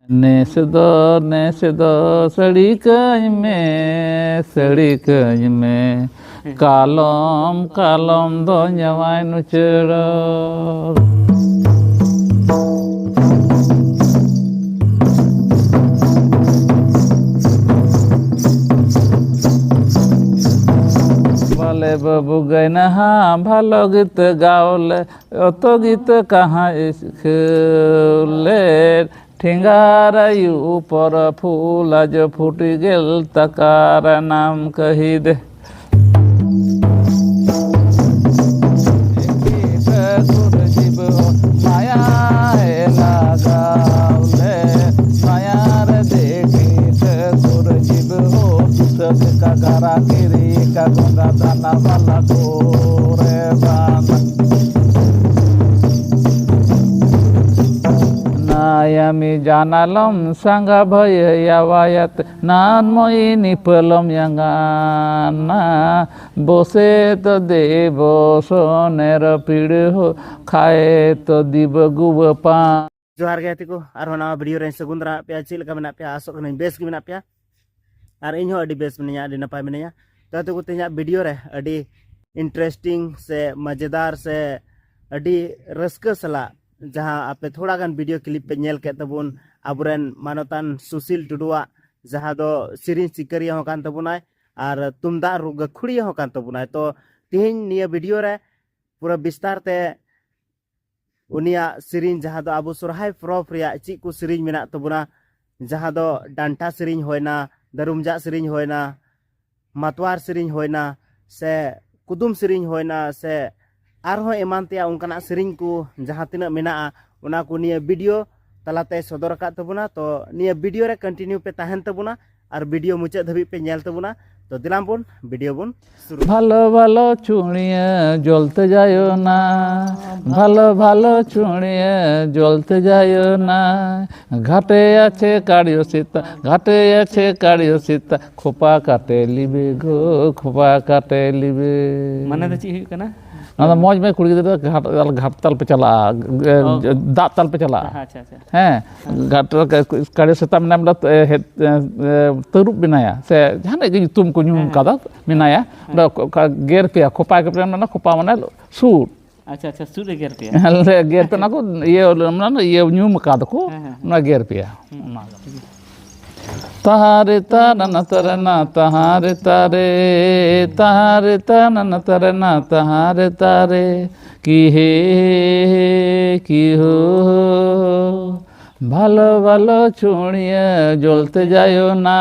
नेस दो सड़ी कहीं में कालम कालम दो न्यावाय नुचड़ा বলে বাবু গাইনা ভালো গীত গাওলে অত গীত কাহা স্কুলে ठिंगारायु पर फूल आज फूटी गेल तकार नाम कही दे माया है लगावले माया रे देखी ठाकुर जीव हो पुस्तक का गारा गिरी का गंगा दाना वाला गोरे बाना नायामी जानालम संगा भय यावायत नानमयी निपलम यंगाना बसे तो देव सोनेर पीड़ हो खाए तो दिब गुब पा जोहार गे को आर होना वीडियो रे सगुंदरा पे चिल का मेना पे आसो कने बेस के मेना पे आर इन हो अडी बेस मेनिया अडी नपाय मेनिया तो को तेया वीडियो रे अडी इंटरेस्टिंग से मजेदार से अडी रस्क सला जहाँ आपे थोड़ा गान वीडियो क्लिप पे नेल के तबुन आबुरेन मानतान सुशील टुडुआ जहाँ दो सिरिन सिकरिया हो कान तबुनाय आर तुमदा गखुड़िया हो कान तबुनाय तो तिहिन निया वीडियो रे पूरा विस्तार ते उनिया सिरिन जहाँ दो आबु सोरहाय परब रिया ची को सिरिन मेना तबुना जहाँ दो डांटा सिरिन होयना दरुमजा सिरिन होयना मतवार सिरिन होयना से कुदुम सिरिन होयना से आरहों एमान तेया उनकाना सिरिन को जहाँ तिना मेना उना को निया वीडियो तलाते सदर का तबुना तो निया वीडियो रे कंटिन्यू पे ताहन तबुना और वीडियो मुचाद धबी पे नेल तबुना तो दिलाम बुन वीडियो बुन शुरू ভালো ভালো চুড়িয়ে জ্বলতে যায়ও না ভালো ভালো চুড়িয়ে জ্বলতে যায়ও না ঘাটে আছে কাড়িও সীতা খোপা কাটে লিবে গো খোপা কাটে লিবে माने तो ची हुई कना ना मौज में कुड़ी घाट तल पे चला दाँत तल पे चला अच्छा अच्छा हैं घाट काड़े सेता में तरुप बनाया से जहाँ तुम को ᱧᱩᱢ kada menaया गेर पे खोपा के ना खोपा माने सूट अच्छा अच्छा सूट गेर पे गेर पे ना को ये ना ये ᱧᱩᱢ kada को ना गेर पे तहारे ताना तरना तहारे तारे तहारे ताना तरना तहारे तारे की हे की हो ভালো ভালো চুড়িয়ে জ্বলতে যায়ও না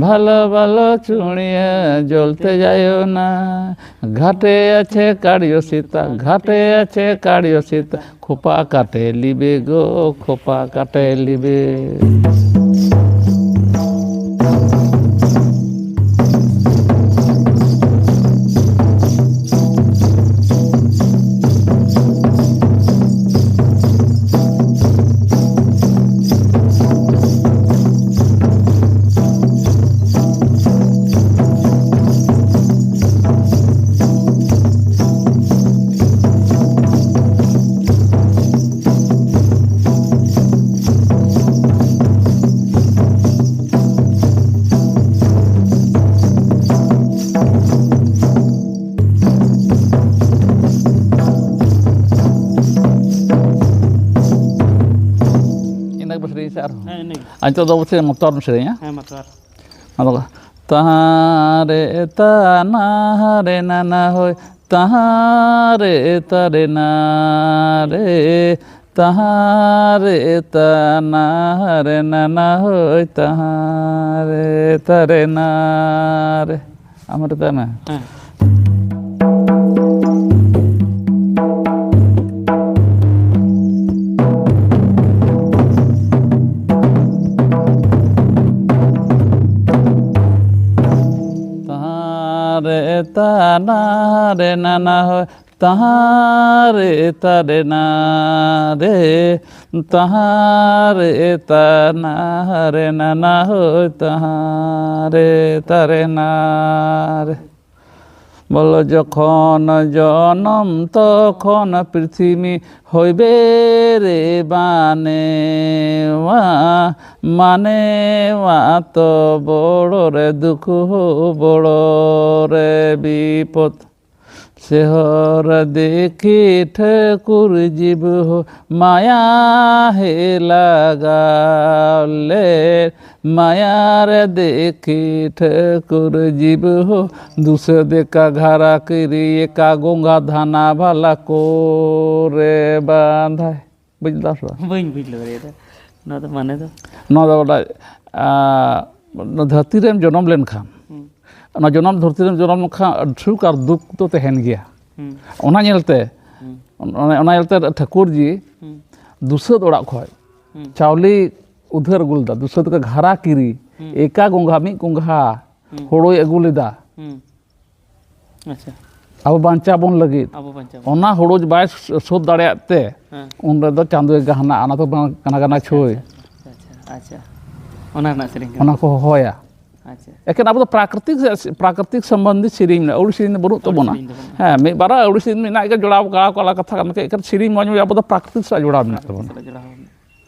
ভালো ভালো চুড়িয়ে জ্বলতে যায়ও না ঘাটে আছে কাড়িও সীতা খোপা কাটে লিবে গো খোপা কাটে লিবে Anto do você motor no sereia? है मतवार Malo tahare tanare nana hoy tahare tare na re tahare tanare nana hoy tahare tare na re amar tana ताना रे नाना हो तहारे तारे ना रे तहारे ताना रे नाना हो तहारे तारे ना रे বলো যখন জনম তখন পৃথিবী হইবে রে বানে মানে তো বড় রে দুঃখ বড় রে বিপদ সেহর দেখি ঠাকুর জীব মায়া হে লাগালে মায়ার দেখি ঠাকুর জীব দুসে দেখা ঘাড়া করি একা গঙ্গা ধানা ভালা করে বাঁধায় বুঝলা বইন বুঝলো রে এটা না তো মানে তো নওয়া ᱫᱚ ᱫᱷᱟᱹᱨᱛᱤ ᱨᱮᱢ ᱡᱚᱱᱚᱢ ᱞᱮᱱᱠᱷᱟᱱ ᱚᱱᱟ ᱡᱚᱱᱚᱢ ᱫᱷᱟᱹᱨᱛᱤ ᱨᱮᱢ ᱡᱚᱱᱚᱢ ᱞᱮᱱᱠᱷᱟᱱ ᱥᱩᱠ ᱟᱨ ᱫᱩᱠ ᱫᱚ ᱛᱟᱦᱮᱱ ᱜᱮᱭᱟ ᱚᱱᱟ ᱧᱮᱞᱛᱮ ᱴᱷᱟᱹᱠᱩᱨ ᱡᱤ ᱫᱩᱥᱟᱹᱫ ᱚᱲᱟᱜ ᱠᱷᱚᱡ ᱪᱟᱣᱞᱮ ᱩᱫᱷᱟᱹᱨ ᱟᱹᱜᱩ ᱞᱮᱫᱟ ᱫᱩᱥᱟᱹᱫ ᱠᱚ ᱜᱷᱟᱨᱟ ᱠᱤᱨᱤ ᱮᱠᱟ ᱜᱚᱸᱜᱷᱟ ᱢᱤᱫ ᱜᱚᱸᱜᱷᱟ ᱦᱳᱲᱳᱭ ᱟᱹᱜᱩ ᱞᱮᱫᱟ আচ্ছা ᱟᱵᱚ ᱵᱟᱧᱪᱟᱣ ᱵᱚᱱ ᱞᱟᱹᱜᱤᱫ আবু পঞ্চাব ᱚᱱᱟ ᱦᱳᱲᱳ ᱵᱟᱭ ᱥᱳᱫᱷ ᱫᱟᱲᱮᱭᱟᱜ ᱛᱮ ᱩᱱ ᱨᱮᱫᱚ ᱪᱟᱸᱫᱳᱭ ᱜᱟᱦᱱᱟᱜᱼᱟ ᱚᱱᱟ ᱫᱚ ᱵᱟᱝ ᱠᱟᱱᱟ ᱠᱟᱱᱟ ᱪᱷᱩᱭ আচ্ছা আচ্ছা ওনার না সেরিং ᱚᱱᱟ ᱠᱚ ᱦᱚᱦᱚᱭᱟ আচ্ছা ᱮᱠᱮᱱ ᱟᱵᱚ ᱫᱚ ᱯᱨᱟᱠᱨᱤᱛᱤᱠ ᱥᱚᱢᱵᱚᱱᱫᱷᱤ ᱥᱮᱨᱮᱧ ᱢᱮᱱᱟᱜᱼᱟ ᱟᱹᱣᱲᱤ ᱥᱮᱨᱮᱧ ᱫᱚ ᱵᱟᱹᱱᱩᱜ ᱛᱟᱵᱚᱱᱟ ᱦᱮᱸ ᱢᱤᱫ ᱵᱟᱨ ᱟᱹᱣᱲᱤ ᱥᱮᱨᱮᱧ ᱢᱮᱱᱟᱜ ᱜᱮ ᱡᱚᱲᱟᱣ ᱠᱟᱣᱟ ᱠᱟᱛᱷᱟ ᱠᱟᱱᱟ ᱮᱠᱮᱱ ᱥᱮᱨᱮᱧ ᱢᱚᱡᱽ ᱢᱚᱡᱽ ᱟᱵᱚ ᱫᱚ ᱯᱨᱟᱠᱨᱤᱛᱤᱠ ᱥᱟᱞᱟᱜ ᱡᱚᱲᱟᱣ ᱢᱮᱱᱟᱜ ᱛᱟᱵᱚᱱᱟ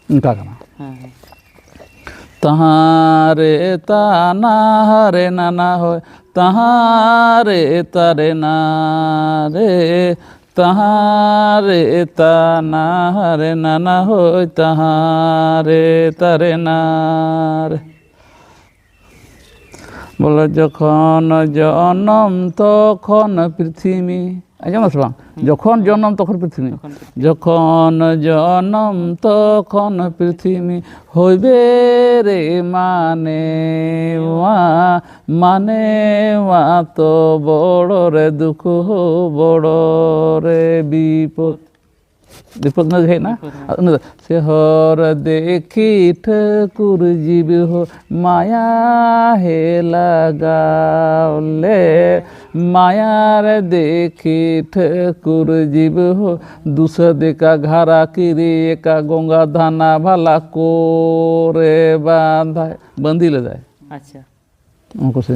ᱚᱱᱠᱟ ᱠᱟᱱᱟ হ্যাঁ হ্যাঁ তাহারে তানা রে নানা হয় তাহারে তারে না রে তাহারে তানা রে নানা হয় তাহারে তারে না রে বলে যখন জনম তখন পৃথিবী আচ্ছা সে বাং যখন জনম তখন পৃথিবী যখন জনম তখন পৃথিবী হইবে রে মানে তো বড় রে দুঃখ বড় রে বিপদ বিপদ না है ना से हर देखी ठाकुर जीव हो माया हे लगाले मायार देखी ठाकुर जीव हो दूसर देखा घारा किरी एका गंगा धाना भाला कोरे बांधा बंदी ले जाए আচ্ছা उनको से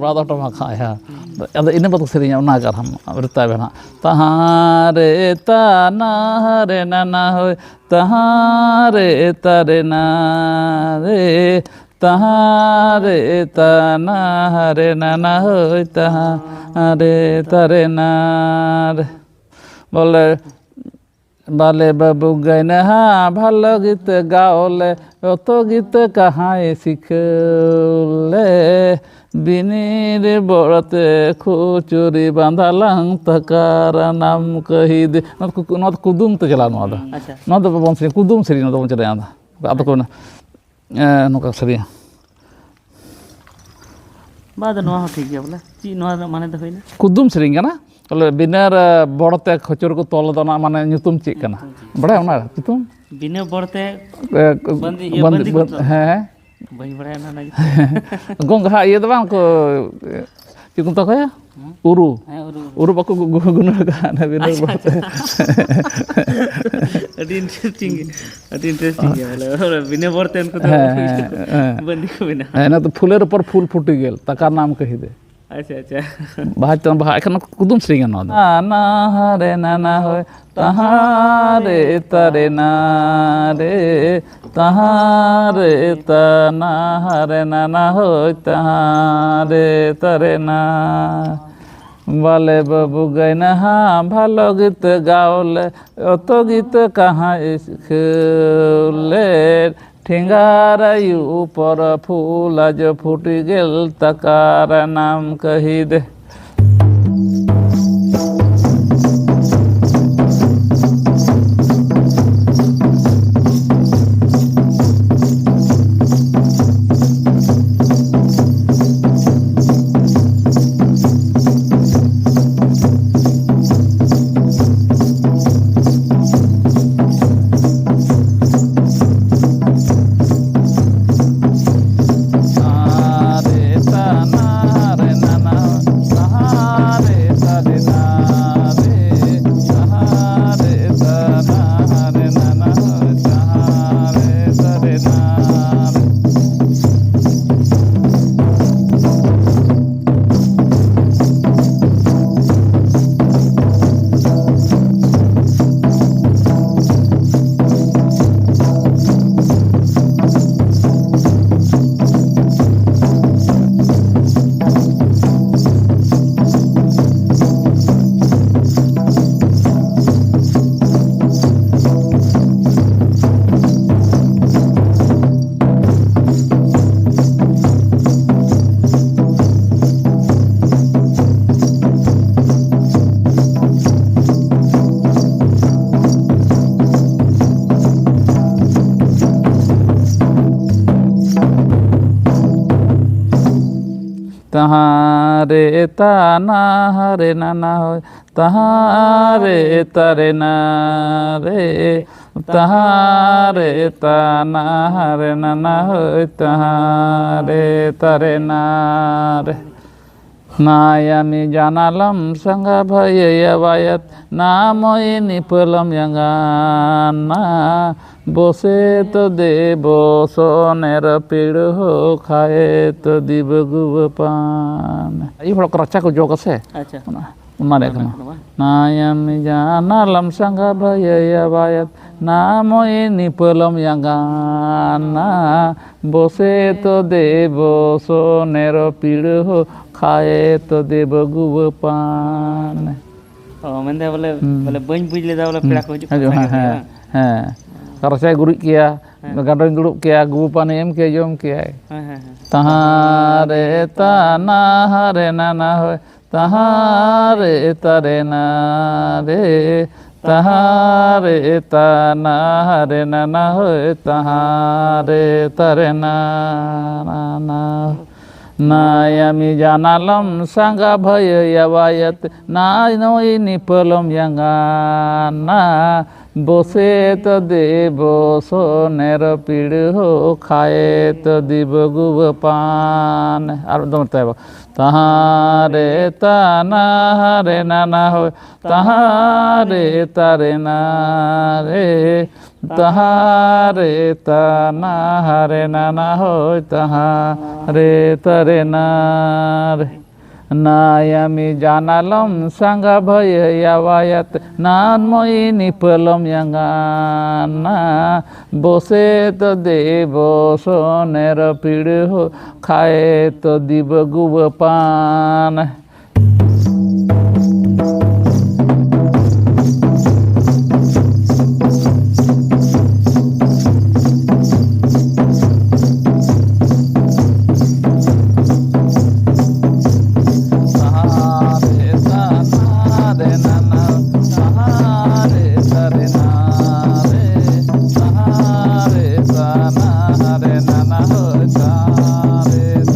Brother to makaya ada ini betul serinya unagar ham berita bena tahare tana re nana hoy tahare tare na re tahare tana re nana hoy tahare tare na re bole বালে বাবু গাইনে হা ভালো গীত গাওলে অত গীত কাহাই শিখলে বিনির বড়তে খুচুরি বাঁধালাং তাকার নাম কহি দে নদ কুদুম তো চলা নদ নদ বন সে কুদুম সেরি নদ বন চলে আদা আদা কোনা নকা সেরি बाद नवा हो ठीक गया बोला ची नवा माने द होइना कुदुम सेरिंग कना बोले बिनार बड़ते खचर को तोल दो ना माने nyutum चेक कना बड़ा है ना nyutum बिना बड़ते बंदी हैं बही बड़ा ना ना gong ha iya bang ko nyutum to kaya uru uru baku guna ka na binar bड़ते अति इंटरेस्टिंग है बोले बिना बड़ते इनको तो बंदी को बिना है ना तो फूलेर ऊपर फूल फूटी गेल तकार नाम कही दे अच्छा अच्छा बाहा चन बाहा एखन कुदुम सेरिंग ना ना रे ना होय तहारे तरे ना रे तहारे तना रे ना होय तहारे तरे ना বলে বাবু গাইনা ভালো গীত গাওলে অত গীত কাহা খেলে ঠিঙ্গারাই উপর ফুল আজ ফুটি গেল তাকার নাম কহি দে तहारे ताना हरे नाना हो तहारे तरे ना रे तहारे ताना हरे नाना हो तहारे तरे ना रे नायामी जानालम संगा भयवायत नामोई निपलम यंगाना বসে তো দেব সোনের পিড় হো খায়ে তো দিব গুব পান এই হড় রাচা কো যোগ আছে अच्छा উনা দেখো নায়ামি জানালাম সংগা ভয়বায়ত নামই নিপলম ইয়াঙ্গানা বসে তো দেব সোনের পিড় হো খায়ে তো দেব গুব পান ओ मैंने बोले बोले बन बुझ ले बोले पेड़ा को হ্যাঁ Karasai gurik kia, gadon duduk kia, gupan em kia jom kia. Tahare tanah re nana hoy, tahare tare na re, tahare tanah re nana hoy, tahare tare na na. Nayami janalam sangga bhayawayat, nay nipolom yangana. বসে তো দেব সোনের পিড় হো খায়ে তো দিব গুব পান আর দমতে হবে তাহারে তানা রে নানা হয় তাহারে তারে না রে তাহারে তানা রে নানা হয় তাহারে তারে না রে নায়ামি জানালাম সাঙ্গা ভয়াবায়াত নামই নিপলম ইয়াঙ্গানা বসে তো দেব সোনের পিড় হো খায়ে তো দিব গুব পান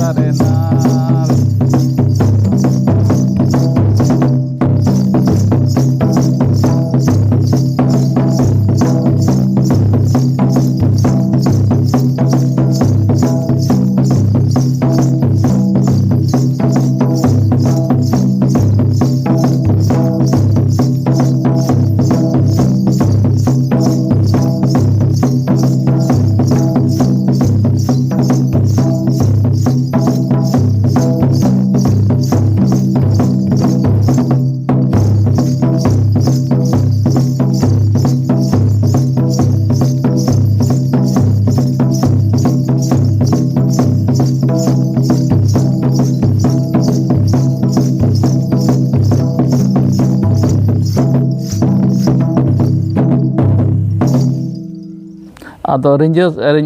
Hare Nana ᱟᱫᱚ ᱨᱤᱸᱡᱟᱹ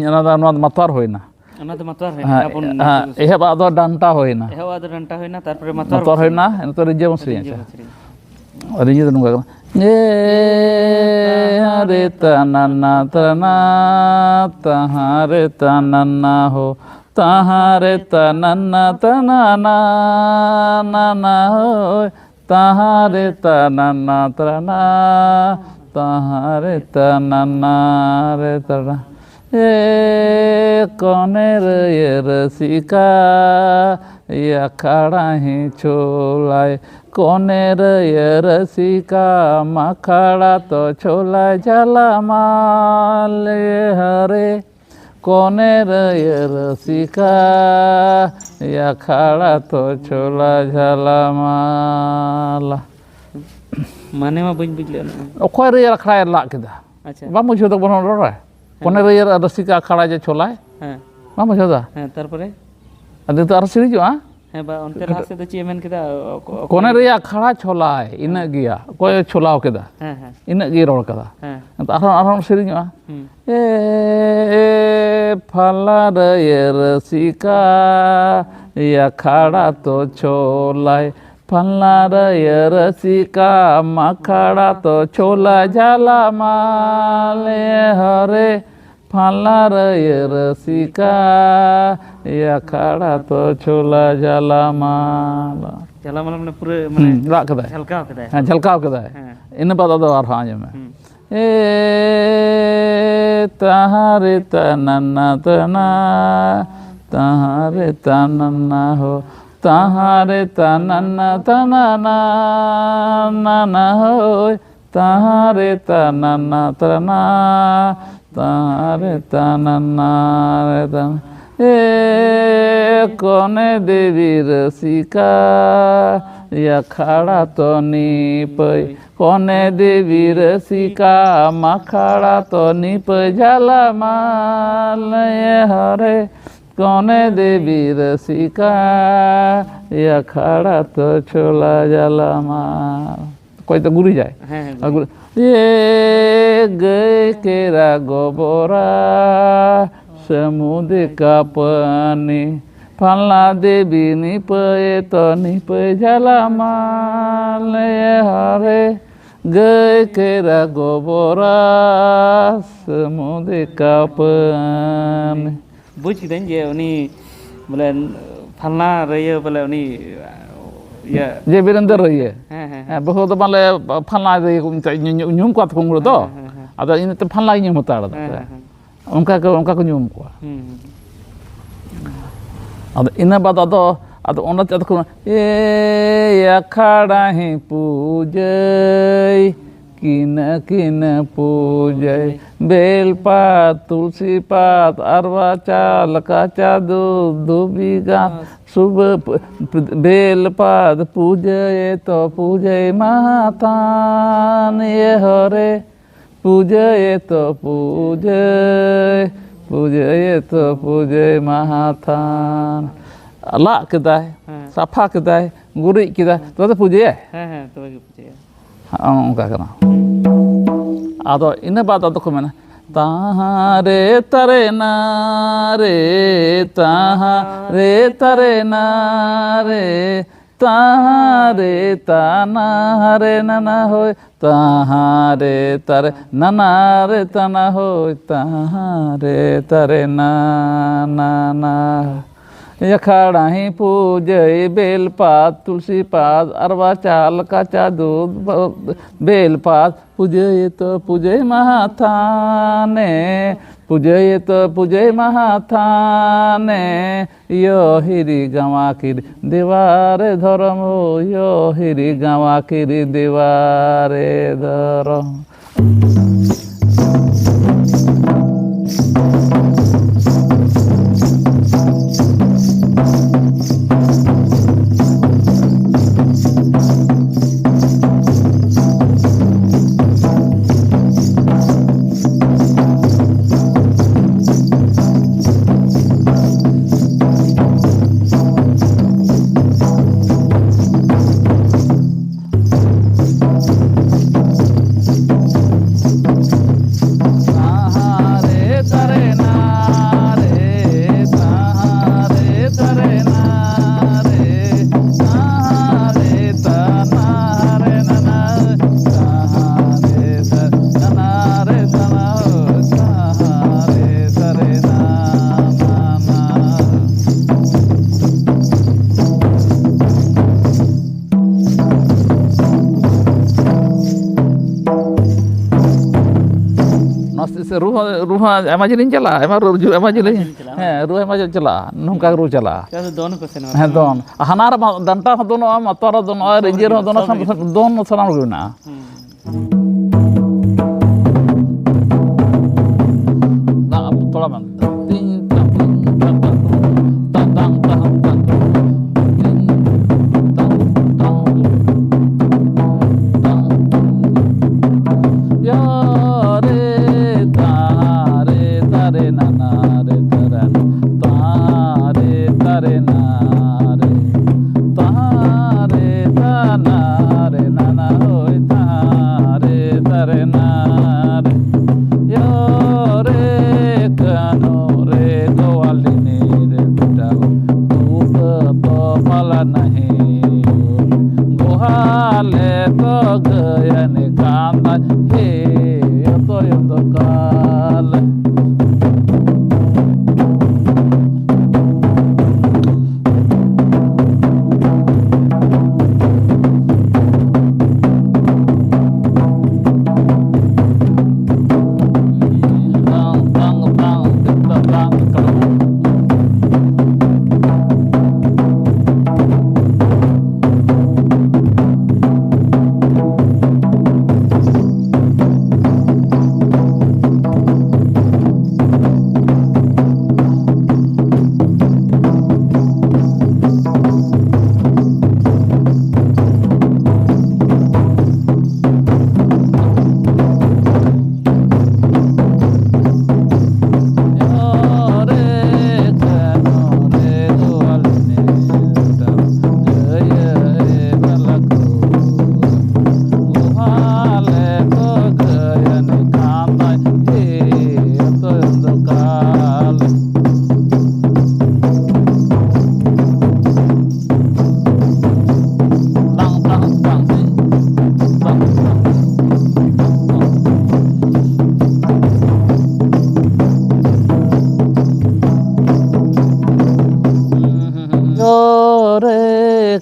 ᱚᱱᱟ ᱫᱚ ᱱᱚᱣᱟ ᱫᱚ ᱢᱟᱛᱣᱟᱨ ᱦᱩᱭᱱᱟ ᱚᱱᱟ ᱫᱚ ᱢᱟᱛᱣᱟᱨ ᱦᱩᱭᱱᱟ ᱮᱦᱚᱵᱟᱜ ᱫᱚ ᱰᱟᱱᱴᱟ ᱦᱩᱭᱱᱟ ᱮᱦᱚᱵ ᱟᱫᱚ ᱰᱟᱱᱴᱟ ᱦᱩᱭᱱᱟ ᱛᱟᱨᱯᱚᱨᱮ ᱢᱟᱛᱣᱟᱨ ᱢᱟᱛᱣᱟᱨ ᱦᱩᱭᱱᱟ ᱱᱤᱛᱚᱜ ᱨᱤᱸᱡᱟᱹ ᱵᱚᱱ ᱥᱮᱨᱮᱧᱟ ᱨᱤᱸᱡᱷᱟᱹ ᱟᱪᱪᱷᱟ ᱵᱚᱱ ᱥᱮᱨᱮᱧᱟ ᱨᱤᱸᱡᱷᱟᱹ ᱫᱚ ᱱᱚᱝᱠᱟ ᱠᱟᱱᱟ रे तना तना तहारे तनना हो तहारे तनना तनना नना हो तहारे तनना तना तहारे तनना रे तना कोने रे रसिका या खड़ा ही छोलाए कोने रे रसिका मखड़ा तो छोला जला माले हरे कोने रे रसिका या खड़ा तो छोला जला माला माने मा बइन बुझ ले ओखय रे अखड़ा ला केदा अच्छा बा मुझे तो बन रे कोने रे रसिका खड़ा जे छोलाए हां बा मुझे दा हां तारपरे अदे तो आर सिरी जो ᱦᱮᱸ ᱵᱟ ᱚᱱᱛᱮ ᱞᱟᱦᱟ ᱥᱮᱫ ᱫᱚ ᱪᱮᱫ ᱢᱮᱱ ᱠᱮᱫᱟ कोने रे खड़ा छोलाए इना गिया कोई छोलाव केदा ᱦᱮᱸ ᱦᱮᱸ इना गी रोड केदा ᱦᱮᱸ आराम सिरी ए फला रे रसिका या खड़ा तो छोलाए फला रे रसिका मखड़ा तो छोला झाला माले हरे फला रे रसिका या खड़ा तो छोला झाला माला ᱡᱟᱞᱟ ᱢᱟᱞᱟ ᱢᱟᱱᱮ ᱯᱩᱨᱟᱹ ᱢᱟᱱᱮ राग कदा है ঝালকাও ᱠᱮᱫᱟᱭ हाँ झलकाव कदा है इन बाद अदो आर हाँ में ए तहारे तनना तना तहारे तनना हो तहारे तनना तनना नना हो तहारे तनना तना तहारे तनना रे तन ए कोने देवी रसिका या खड़ा तो नीपय कोने देवी रसिका मखड़ा तो नीपय झाला माल हरे कोने देवी रसिका या खड़ा तो छोला झाला माल कोई तो गुरी जाए হ্যাঁ হ্যাঁ ये गए केरा गोबरा समुद्र का पानी फलना देवी निपये तो निपय झाला माल हरे गए केरा गोबरा समुद्र का पानी बुझ किदाኝ जे उनी बोले फलना रहिए बोले उनी या जे वीरेंद्र रहिए ᱦᱮᱸ ᱦᱮᱸ बहुत माले फलना ᱧᱩᱢ ᱠᱚ ᱛᱟᱠᱚ ᱫᱚ ᱟᱫᱚ ᱤᱱᱟᱹᱛᱮ ᱯᱷᱟᱞᱱᱟ ᱧᱩᱢ ᱦᱟᱛᱟᱲ ᱫᱟ ᱚᱱᱠᱟ ᱠᱚ ᱧᱩᱢ ᱠᱚᱣᱟ ᱟᱫᱚ ᱤᱱᱟᱹ ᱵᱟᱫ ᱟᱫᱚ ᱚᱱᱟ ᱪᱮᱫ ᱠᱚ अखाड़ा ही पूजय किन किन पूजय बेलपात तुलसी पात अरवा चाल काचा दूध धूबी गान शुभ बेलपात पूजय तो पूजय महातान ये हरे पूजय तो पूजय तो पूजय महाथान ला केदाय साफा केदाय गुरी केदाय तो पूजय ᱦᱮᱸ ᱦᱮᱸ ᱛᱚᱵᱮ ᱜᱮ ᱯᱩᱡᱟᱹᱭᱟ ᱚᱱᱠᱟ ᱠᱟᱱᱟ ᱟᱫᱚ ᱤᱱᱟᱹ ᱵᱟᱫ ᱟᱫᱚ ᱠᱚ ᱢᱮᱱᱟ ताहारे तरे नारे ताहारे तरे नारे ताहारे ताना हरे नना होय ताहारे तरे नना रे तना होय ताहारे तरे नाना ना अखाड़ा ही पूजय बेलपात तुलसी पात अरवा चाल काचा दूध बेलपात पूजय तो पूजय महाथाने पूजय तो पूजय महाथाने यो हिरी गवा किरी दीवारे धर्म यो हिरी गवा किरी दीवारे धर्म ru ema jilin chala ema jilin ru ema chala nungka ru chala Kalau dono ko seno. don hanar danta dono matar dono ranger dono don sanam guna na tola man ting tang tang tang tang tang ya re ta re na na re ta re na re ta re na na hoy ta re na re yo re kano re goalini re beta tu to pala nahi gohale to gaya ne kanda he to yondo kala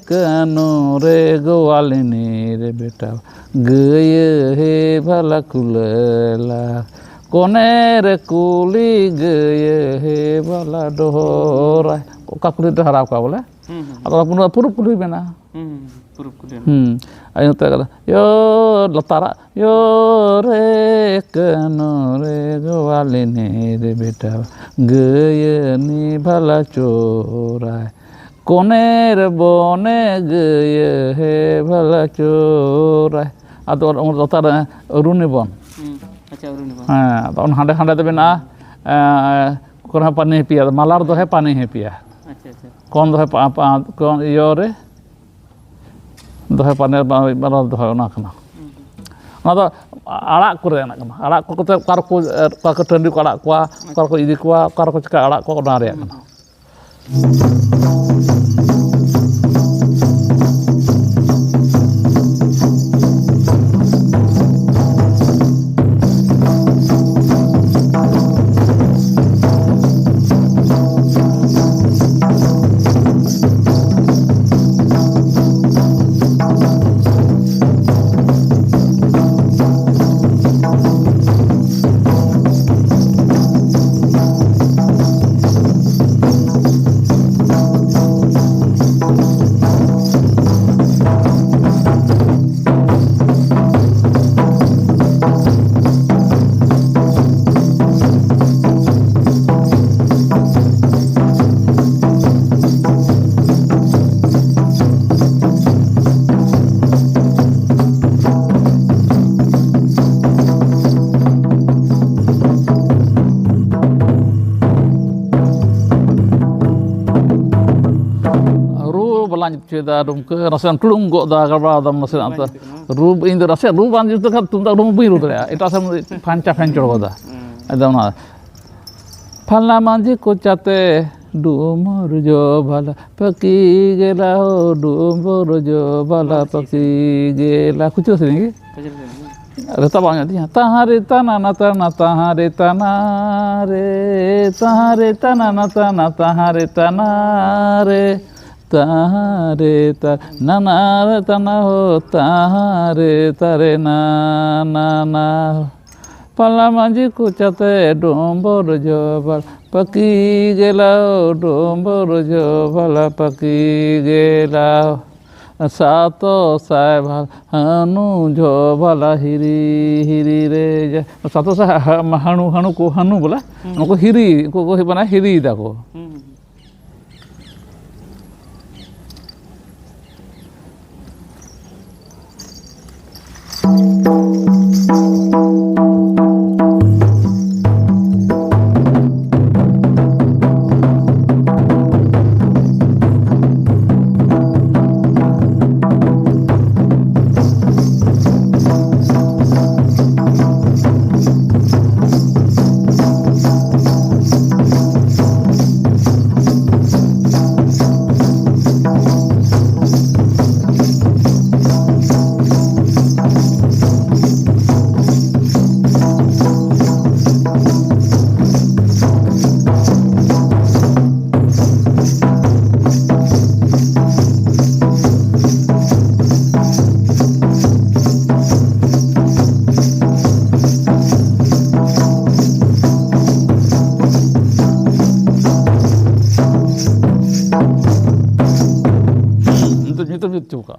kano re goalini re beta gaya he bhala kulela kone re kuli gaya he bhala dohora kakuli itu harap kau boleh atau pun puru kuli bena Puru kulian. ayo tak yo latara yo re kano re goalini re beta gaya ni bhala chora koner bone gaya he bhala chorai atau orang latar uruni bon Acha uruni bon. atau hande hande te bena kona pani pia malar do he pani he pia Acha acha. kon do he kon yore do he pani malar do he ona kana ona do arak kure anak kana arak ko te kar ko tendi ko arak ko idi ko kar ko cika arak ko ona re kana lanjut cerita rum ke rasan kelung gok da karba da masin ata rub in the rasan rub lanjut kan tunda rum biru ya itu asam panca pencor goda ada na phala manji ko chate dumur jo bhala paki gela ho dumur jo bhala paki gela kuch sini reta banyak dia tahare tanana tanana tahare tanare tahare tanana tanana tahare tanare tahare ta nana ho tahare tare na পালা মাঝি কুচাতে ডোম্বর জবাল পাকি গেলাও ডোম্বর জবালা পাকি গেলাও সাতো সাহেব হানু ঝোবালা হিরি হিরি রে সাতো সাহেব হানু হানু को हानू बोला उनको हिरी को बना हिरी देखो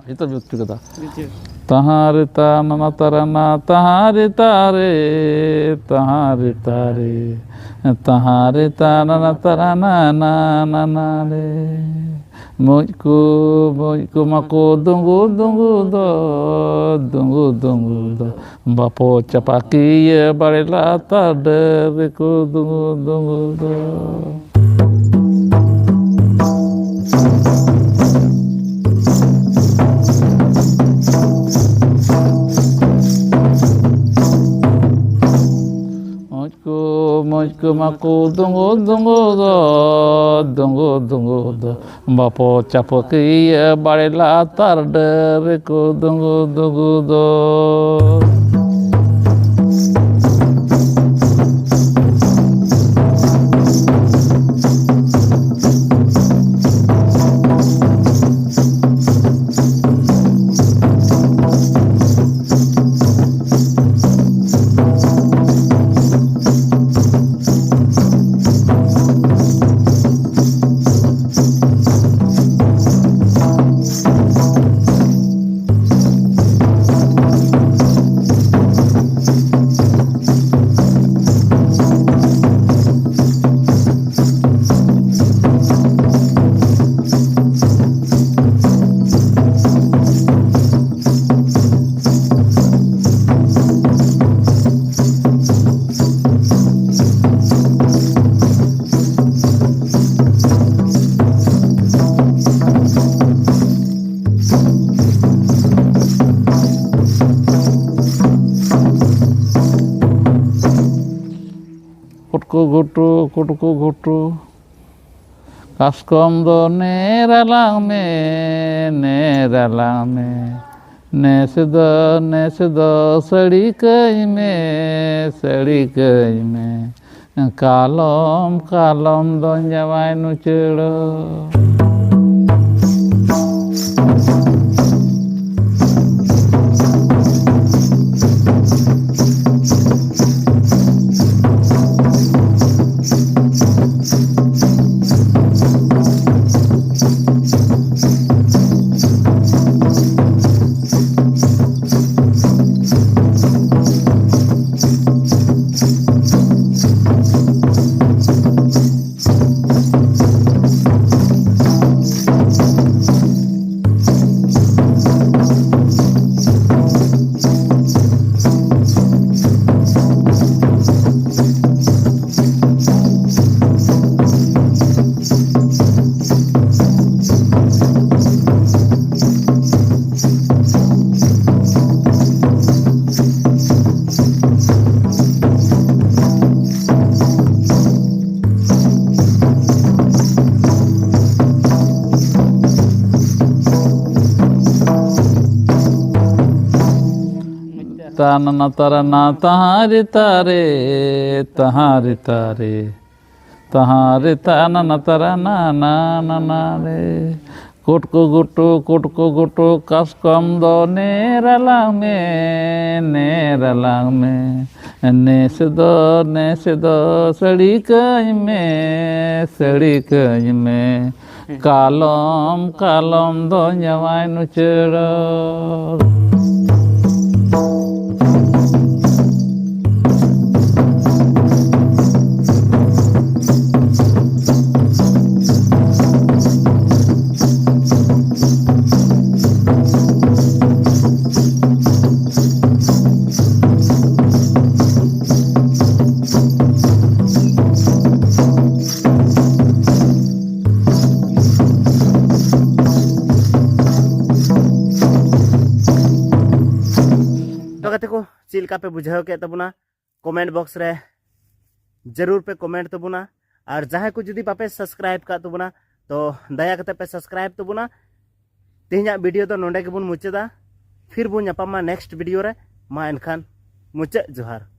itu betul kata tahare tanana tarana tahare tare tahare tare tahare tanana tarana na na na re mojku mako dungu dungu do bapo capaki ye barela tade ku dungu do Mojku maku dungu do bapo capaki ye barela tarde ku dungu do Kutku gutu kaskom do neralang me nesedo sadi kai me kalom do nyawai nu chelo tanana tarana tahare tare tahare tare tahare tanana tarana na na na re kutku gutu kaskom do neralang me नेस दो सड़ी कई में कालम कालम दो जवाई नुचड़ा तो कहते को चिलका पे बुझाव के तबुना कमेंट बॉक्स रे जरूर पे कमेंट तबुना और जहां को जुदी पापे सब्सक्राइब का तबुना तो दया करते पे सब्सक्राइब तबुना तेहना वीडियो तो नोंडे के बुन मुचादा फिर बुन नेक्स्ट वीडियो रे मा एनखान मुचा जोहार।